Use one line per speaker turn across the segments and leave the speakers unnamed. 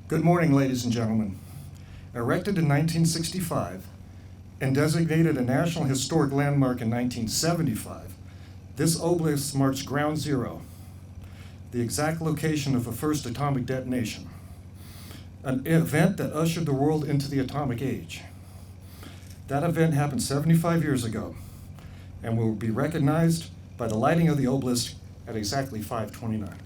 Good morning, ladies and gentlemen. Erected in 1965 and designated a National Historic Landmark in 1975, this obelisk marks ground zero, the exact location of the first atomic detonation, an event that ushered the world into the atomic age. That event happened 75 years ago and will be recognized by the lighting of the obelisk at exactly 5:29.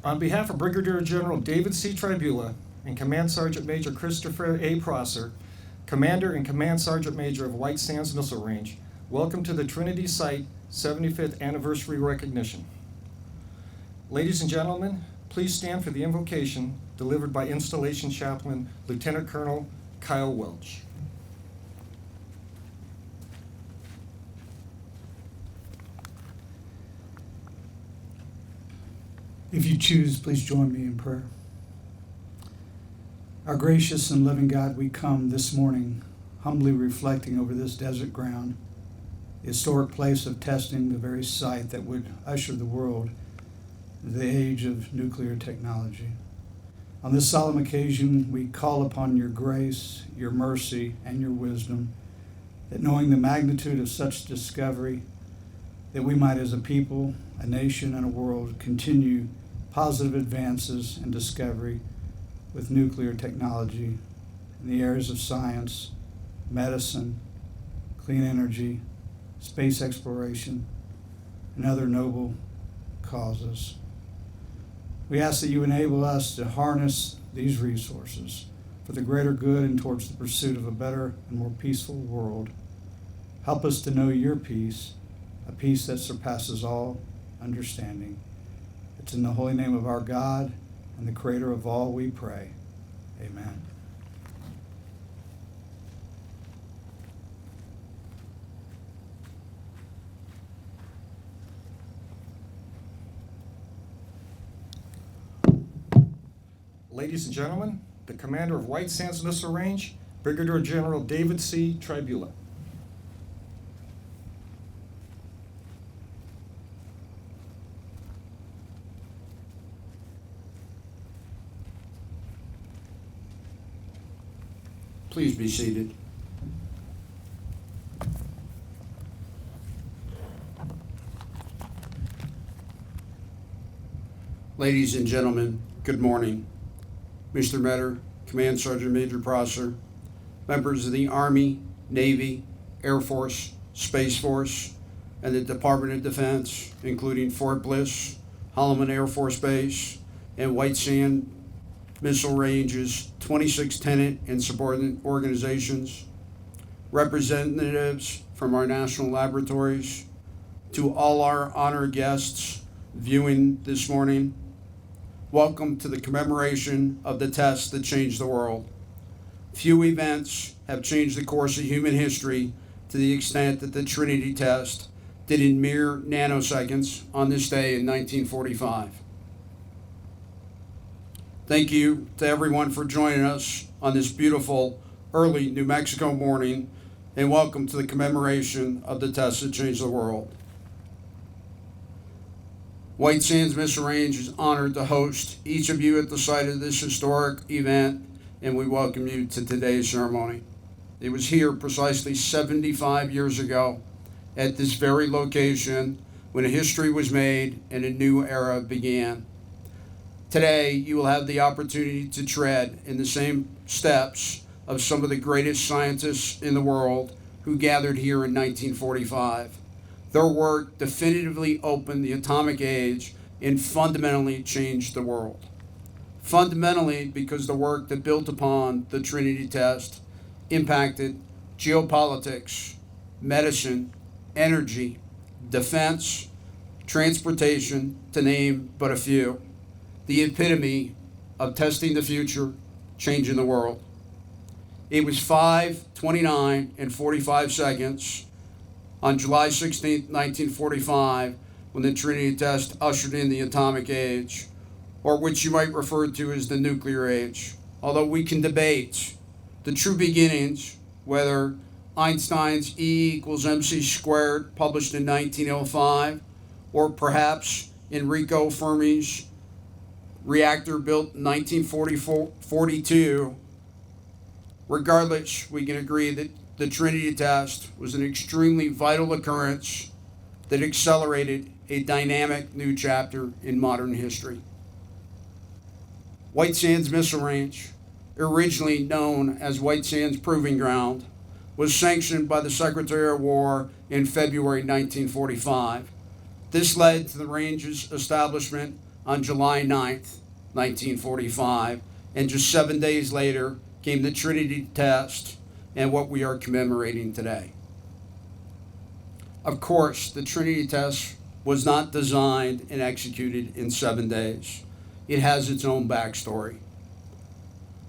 On behalf of Brigadier General David C. Tribula and Command Sergeant Major Christopher A. Prosser, Commander and Command Sergeant Major of White Sands Missile Range, welcome to the Trinity Site 75th Anniversary Recognition. Ladies and gentlemen, please stand for the invocation delivered by Installation Chaplain Lieutenant Colonel Kyle Welch.
If you choose, please join me in prayer. Our gracious and loving God, we come this morning humbly reflecting over this desert ground, the historic place of testing, the very site that would usher the world into the age of nuclear technology. On this solemn occasion, we call upon your grace, your mercy, and your wisdom, that knowing the magnitude of such discovery, that we might as a people, a nation, and a world continue positive advances and discovery with nuclear technology in the areas of science, medicine, clean energy, space exploration, and other noble causes. We ask that you enable us to harness these resources for the greater good and towards the pursuit of a better and more peaceful world. Help us to know your peace, a peace that surpasses all understanding. It's in the holy name of our God and the Creator of all we pray. Amen.
Ladies and gentlemen, the Commander of White Sands Missile Range, Brigadier General David C. Tribula.
Please be seated. Ladies and gentlemen, good morning. Mr. Metter, Command Sergeant Major Prosser, members of the Army, Navy, Air Force, Space Force, and the Department of Defense, including Fort Bliss, Holloman Air Force Base, and White Sand Missile Range's 26 tenant and subordinate organizations, representatives from our national laboratories, to all our honored guests viewing this morning, welcome to the commemoration of the test that changed the world. Few events have changed the course of human history to the extent that the Trinity test did in mere nanoseconds on this day in 1945. Thank you to everyone for joining us on this beautiful early New Mexico morning, and welcome to the commemoration of the test that changed the world. White Sands Missile Range is honored to host each of you at the site of this historic event, and we welcome you to today's ceremony. It was here precisely 75 years ago at this very location when history was made and a new era began. Today, you will have the opportunity to tread in the same steps of some of the greatest scientists in the world who gathered here in 1945. Their work definitively opened the atomic age and fundamentally changed the world. Fundamentally because the work that built upon the Trinity test impacted geopolitics, medicine, energy, defense, transportation, to name but a few. The epitome of testing the future, changing the world. It was 5:29 and 45 seconds on July 16, 1945, when the Trinity test ushered in the atomic age, or which you might refer to as the nuclear age. Although we can debate the true beginnings, whether Einstein's E = mc squared, published in 1905, or perhaps Enrico Fermi's reactor built in 1942, regardless, we can agree that the Trinity test was an extremely vital occurrence that accelerated a dynamic new chapter in modern history. White Sands Missile Range, originally known as White Sands Proving Ground, was sanctioned by the Secretary of War in February 1945. This led to the range's establishment on July 9th, 1945, and just 7 days later came the Trinity test and what we are commemorating today. Of course, the Trinity test was not designed and executed in 7 days. It has its own backstory.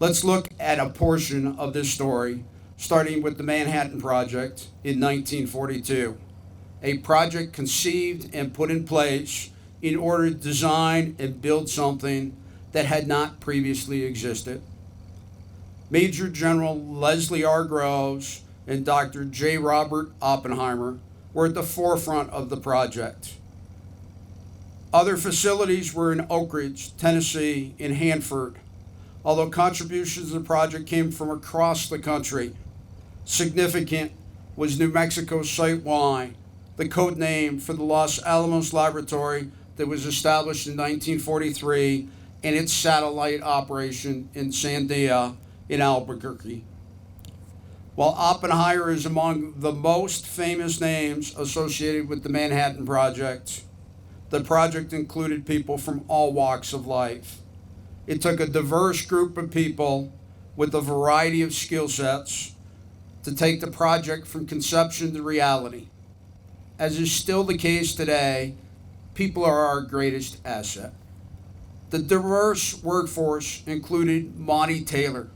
Let's look at a portion of this story, starting with the Manhattan Project in 1942, a project conceived and put in place in order to design and build something that had not previously existed. Major General Leslie R. Groves and Dr. J. Robert Oppenheimer were at the forefront of the project. Other facilities were in Oak Ridge, Tennessee, and Hanford, although contributions to the project came from across the country. Significant was New Mexico's Site Y, the code name for the Los Alamos Laboratory that was established in 1943, and its satellite operation in Sandia in Albuquerque. While Oppenheimer is among the most famous names associated with the Manhattan Project, the project included people from all walks of life. It took a diverse group of people with a variety of skill sets to take the project from conception to reality. As is still the case today, people are our greatest asset. The diverse workforce included Monty Taylor,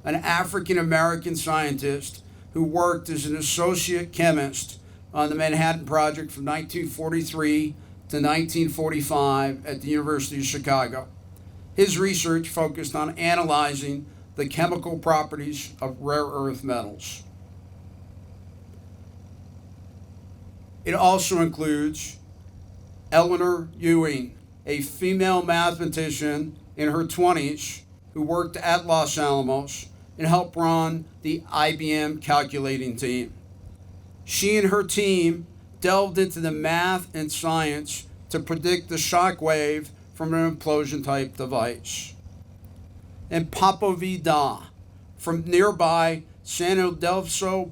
an African-American scientist who worked as an associate chemist on the Manhattan Project from 1943 to 1945 at the University of Chicago. His research focused on analyzing the chemical properties of rare earth metals. It also includes Eleanor Ewing, a female mathematician in her 20s who worked at Los Alamos and helped run the IBM calculating team. She and her team delved into the math and science to predict the shock wave from an implosion-type device. And Papo Vida from nearby San Ildefonso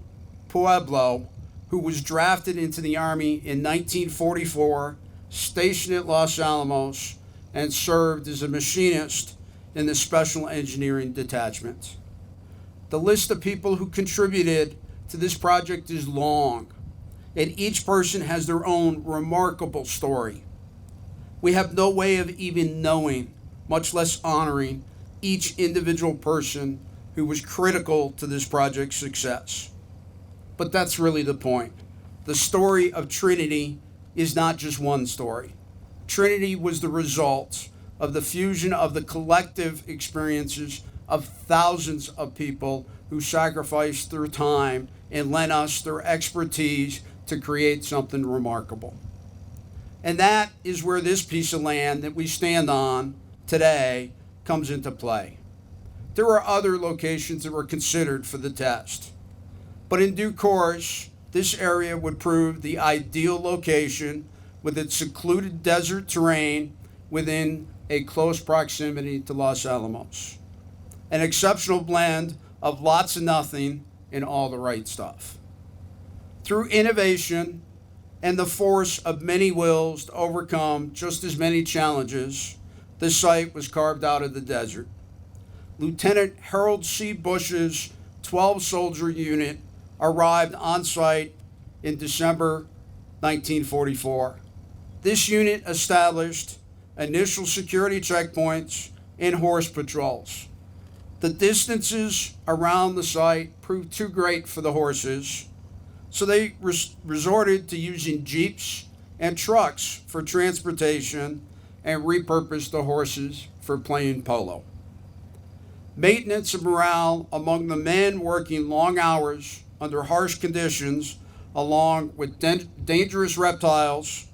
Pueblo, who was drafted into the Army in 1944, stationed at Los Alamos, and served as a machinist in the Special Engineering Detachment. The list of people who contributed to this project is long, and each person has their own remarkable story. We have no way of even knowing, much less honoring, each individual person who was critical to this project's success. But that's really the point. The story of Trinity is not just one story. Trinity was the result of the fusion of the collective experiences of thousands of people who sacrificed their time and lent us their expertise to create something remarkable. And that is where this piece of land that we stand on today comes into play. There were other locations that were considered for the test, but in due course, this area would prove the ideal location with its secluded desert terrain within a close proximity to Los Alamos. An exceptional blend of lots of nothing and all the right stuff. Through innovation and the force of many wills to overcome just as many challenges, this site was carved out of the desert. Lieutenant Harold C. Bush's 12-soldier unit arrived on site in December 1944. This unit established initial security checkpoints and horse patrols. The distances around the site proved too great for the horses, so they resorted to using jeeps and trucks for transportation and repurposed the horses for playing polo. Maintenance and morale among the men working long hours under harsh conditions, along with dangerous reptiles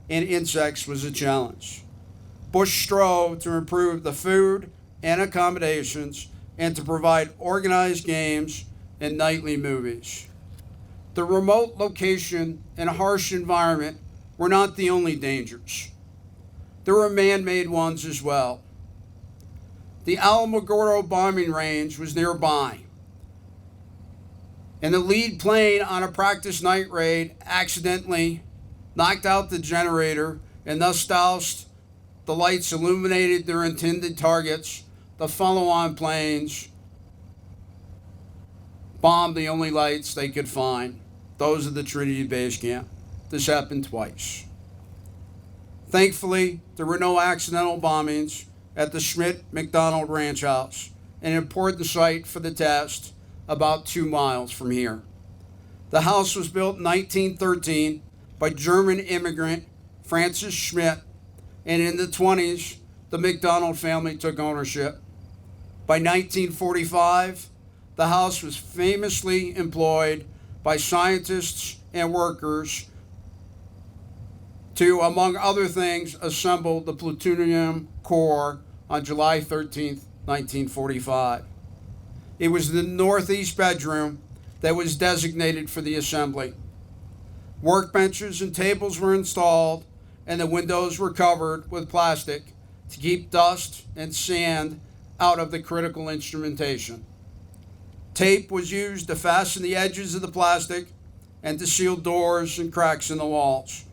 and insects, was a challenge. Bush strove to improve the food and accommodations and to provide organized games and nightly movies. The remote location and harsh environment were not the only dangers. There were man-made ones as well. The Alamogordo bombing range was nearby, and the lead plane on a practice night raid accidentally knocked out the generator and thus doused the lights illuminated their intended targets. The follow-on planes bombed the only lights they could find, those of the Trinity base camp. This happened twice. Thankfully, there were no accidental bombings at the Schmidt-McDonald Ranch House, an important site for the test about 2 miles from here. The house was built in 1913 by German immigrant Francis Schmidt, and in the 1920s, the McDonald family took ownership. By 1945, the house was famously employed by scientists and workers to, among other things, assemble the plutonium core on July 13, 1945. It was the northeast bedroom that was designated for the assembly. Workbenches and tables were installed, and the windows were covered with plastic to keep dust and sand out of the critical instrumentation. Tape was used to fasten the edges of the plastic and to seal doors and cracks in the walls.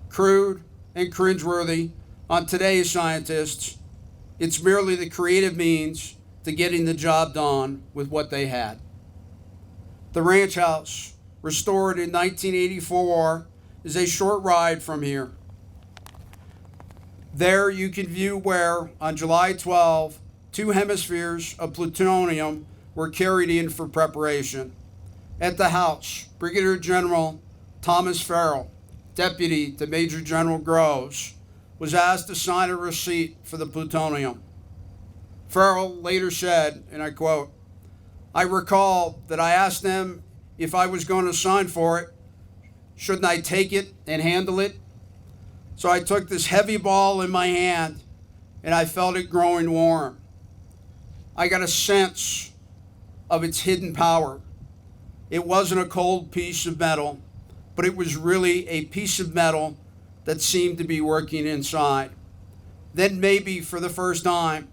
Crude and cringeworthy on today's scientists, it's merely the creative means to getting the job done with what they had. The ranch house, restored in 1984, is a short ride from here. There you can view where, on July 12, 2 hemispheres of plutonium were carried in for preparation. At the house, Brigadier General Thomas Farrell, deputy to Major General Groves, was asked to sign a receipt for the plutonium. Farrell later said, and I quote, "I recall that I asked them if I was going to sign for it. Shouldn't I take it and handle it? So I took this heavy ball in my hand and I felt it growing warm. I got a sense of its hidden power. It wasn't a cold piece of metal, but it was really a piece of metal that seemed to be working inside. Then maybe for the first time,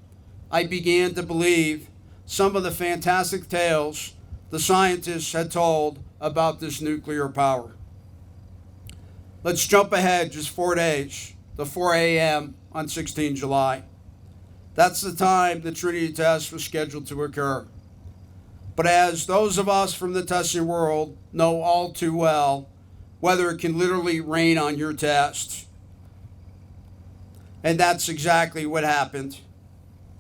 I began to believe some of the fantastic tales the scientists had told about this nuclear power." Let's jump ahead just 4 days, to 4 a.m. on 16 July. That's the time the Trinity test was scheduled to occur. But as those of us from the testing world know all too well, weather can literally rain on your test. And that's exactly what happened.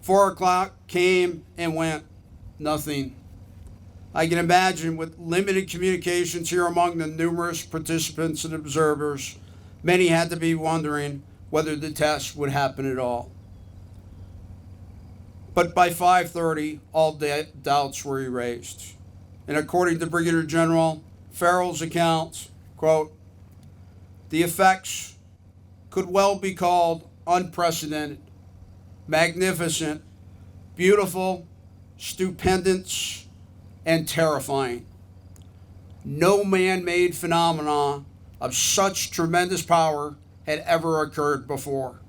4 o'clock came and went. nothing. I can imagine with limited communications here among the numerous participants and observers, many had to be wondering whether the test would happen at all. But by 5:30, all doubts were erased. And according to Brigadier General Farrell's account, quote, the effects could well be called unprecedented, magnificent, beautiful, stupendous, and terrifying. No man-made phenomena of such tremendous power had ever occurred before.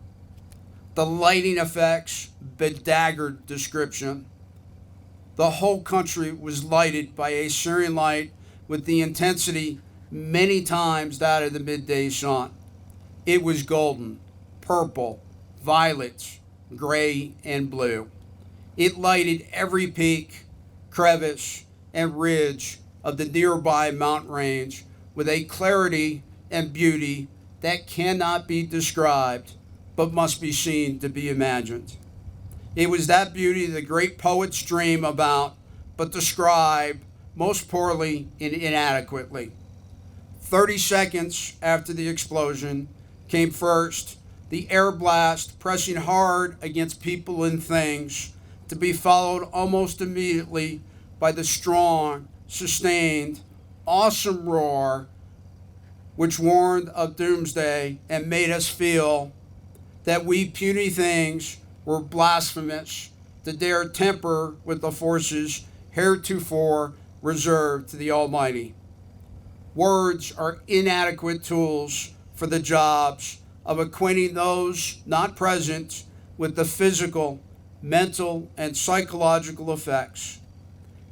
The lighting effects bedaggered description. The whole country was lighted by a Syrian light with the intensity many times that of the midday sun. It was golden, purple, violet, gray, and blue. It lighted every peak, crevice, and ridge of the nearby mountain range with a clarity and beauty that cannot be described, but must be seen to be imagined. It was that beauty the great poets dream about, but describe most poorly and inadequately. 30 seconds after the explosion came first the air blast pressing hard against people and things, to be followed almost immediately by the strong, sustained, awesome roar which warned of doomsday and made us feel that we puny things were blasphemous to dare temper with the forces heretofore reserved to the Almighty. Words are inadequate tools for the jobs of acquainting those not present with the physical, mental, and psychological effects.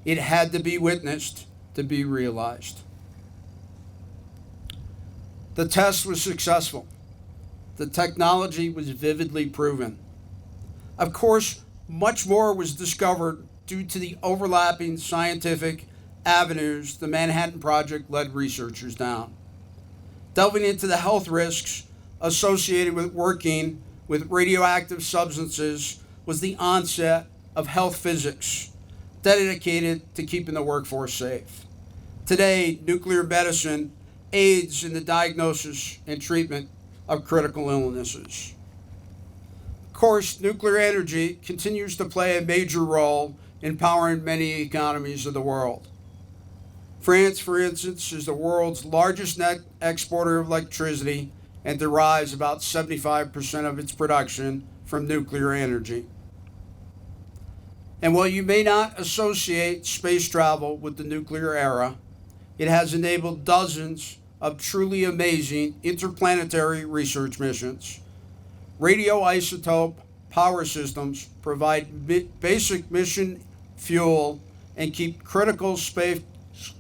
It had to be witnessed to be realized. The test was successful. The technology was vividly proven. Of course, much more was discovered due to the overlapping scientific avenues the Manhattan Project led researchers down. Delving into the health risks associated with working with radioactive substances was the onset of health physics, dedicated to keeping the workforce safe. Today, nuclear medicine aids in the diagnosis and treatment of critical illnesses. Of course, nuclear energy continues to play a major role in powering many economies of the world. France, for instance, is the world's largest net exporter of electricity and derives about 75% of its production from nuclear energy. And while you may not associate space travel with the nuclear era, it has enabled dozens of truly amazing interplanetary research missions. Radioisotope power systems provide basic mission fuel and keep critical space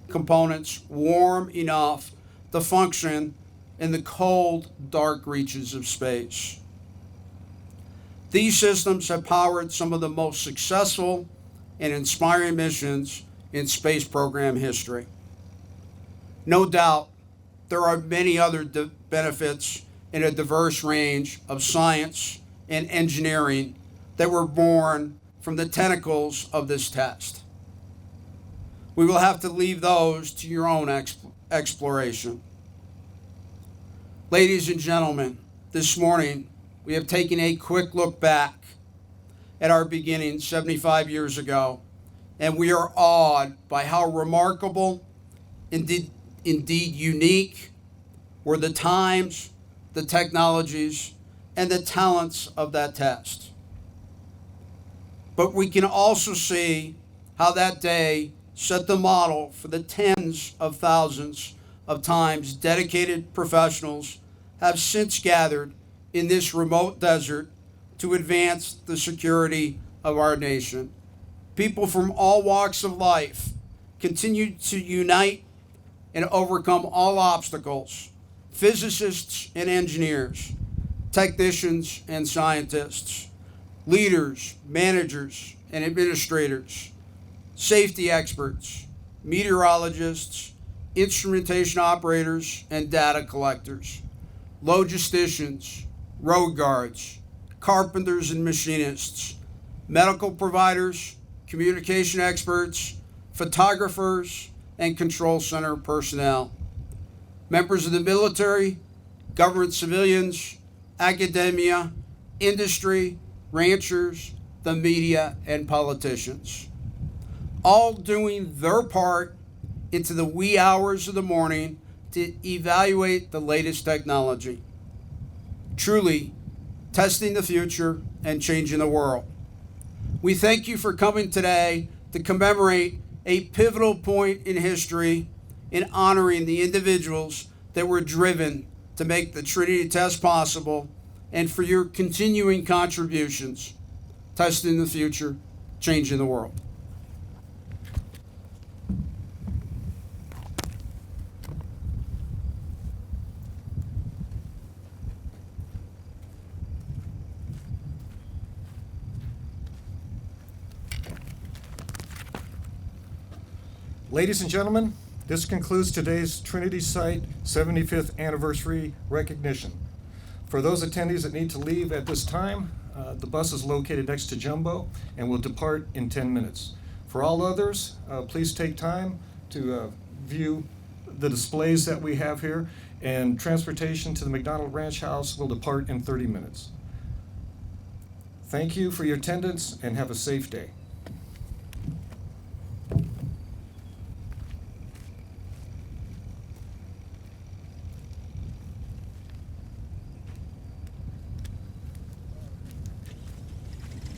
components warm enough to function in the cold, dark reaches of space. These systems have powered some of the most successful and inspiring missions in space program history. No doubt, there are many other benefits in a diverse range of science and engineering that were born from the tentacles of this test. We will have to leave those to your own exploration. Ladies and gentlemen, this morning we have taken a quick look back at our beginning 75 years ago, and we are awed by how remarkable, indeed unique, were the times, the technologies, and the talents of that test. But we can also see how that day set the model for the tens of thousands of times dedicated professionals have since gathered in this remote desert to advance the security of our nation. People from all walks of life continue to unite and overcome all obstacles. Physicists and engineers, technicians and scientists, leaders, managers and administrators, safety experts, meteorologists, instrumentation operators and data collectors, logisticians, road guards, carpenters and machinists, medical providers, communication experts, photographers, and control center personnel, members of the military, government civilians, academia, industry, ranchers, the media, and politicians, all doing their part into the wee hours of the morning to evaluate the latest technology. Truly, testing the future and changing the world. We thank you for coming today to commemorate a pivotal point in history in honoring the individuals that were driven to make the Trinity test possible, and for your continuing contributions, testing the future, changing the world.
Ladies and gentlemen, this concludes today's Trinity Site 75th anniversary recognition. For those attendees that need to leave at this time, the bus is located next to Jumbo and will depart in 10 minutes. For all others, please take time to view the displays that we have here, and transportation to the McDonald Ranch House will depart in 30 minutes. Thank you for your attendance and have a safe day.